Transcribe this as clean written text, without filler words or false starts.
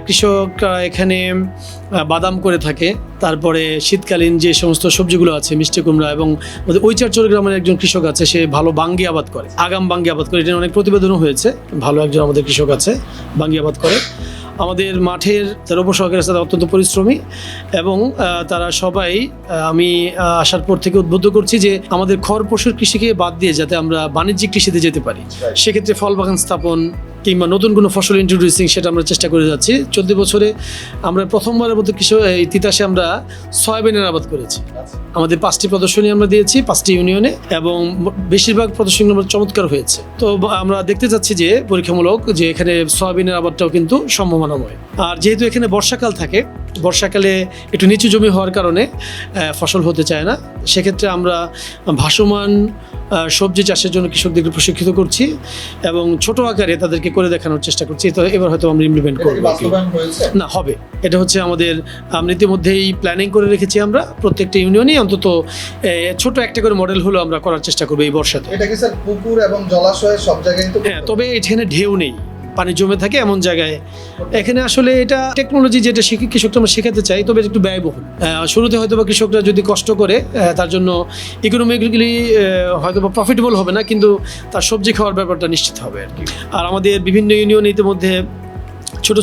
কৃষকরা এখানে বাদাম করে থাকে, তারপরে শীতকালীন যে সমস্ত সবজিগুলো আছে মিষ্টি কুমড়া, এবং ওইচারচর গ্রামের একজন কৃষক আছে, সে ভালো বাঙ্গি আবাদ করে, আগাম বাঙ্গি আবাদ করে। এটা অনেক প্রতিবেদনও হয়েছে। ভালো একজন আমাদের কৃষক আছে, বাঙ্গি আবাদ করে। আমাদের মাঠের যারা উপসহকারী আছে তারা অত্যন্ত পরিশ্রমী, এবং তারা সবাই আমি আসার পর থেকে উদ্বুদ্ধ করছি যে আমাদের খড় পশুর কৃষিকে বাদ দিয়ে যাতে আমরা বাণিজ্যিক কৃষিতে যেতে পারি। সেক্ষেত্রে ফল বাগান স্থাপন কিংবা নতুন কোনো ফসল ইন্ট্রোডিউসিং, সেটা আমরা চেষ্টা করে যাচ্ছি। চলতি বছরে আমরা প্রথমবারের মতো এই তিতাসে আমরা সয়াবিনের আবাদ করেছি। আমাদের 5টি প্রদর্শনী আমরা দিয়েছি 5টি ইউনিয়নে, এবং বেশিরভাগ প্রদর্শনী চমৎকার হয়েছে। তো আমরা দেখতে যাচ্ছি যে পরীক্ষামূলক যে এখানে সয়াবিনের আবাদটাও কিন্তু সম্ভাবনাময়। আর যেহেতু এখানে বর্ষাকাল থাকে, বর্ষাকালে একটু নিচু জমি হওয়ার কারণে ফসল হতে চায় না, সেক্ষেত্রে আমরা ভাসমান সবজি চাষের জন্য কৃষকদেরকে প্রশিক্ষিত করছি এবং ছোট আকারে তাদেরকে করে দেখানোর চেষ্টা করছি। তো এবার হয়তো আমরা ইমপ্লিমেন্ট করবো। না, হবে। এটা হচ্ছে আমাদের ইতিমধ্যেই প্ল্যানিং করে রেখেছি। আমরা প্রত্যেকটা ইউনিয়নে অন্তত ছোট একটা করে মডেল হলো আমরা করার চেষ্টা করবো এই বর্ষাতে। এটা কি স্যার পুকুর এবং জলাশয় সব জায়গায়? হ্যাঁ, তবে এখানে ঢেউ নেই, পানি জমে থাকে এমন জায়গায়। এখানে আসলে এটা টেকনোলজি যেটা কৃষকরা আমরা শেখাতে চাই, তবে একটু ব্যয়বহুল। শুরুতে হয়তো বা কৃষকরা যদি কষ্ট করে, তার জন্য ইকোনমিক্যালি হয়তো বা প্রফিটেবল হবে না, কিন্তু তার সবজি খাওয়ার ব্যাপারটা নিশ্চিত হবে আর কি। আর আমাদের বিভিন্ন ইউনিয়ন ইতিমধ্যে ছোট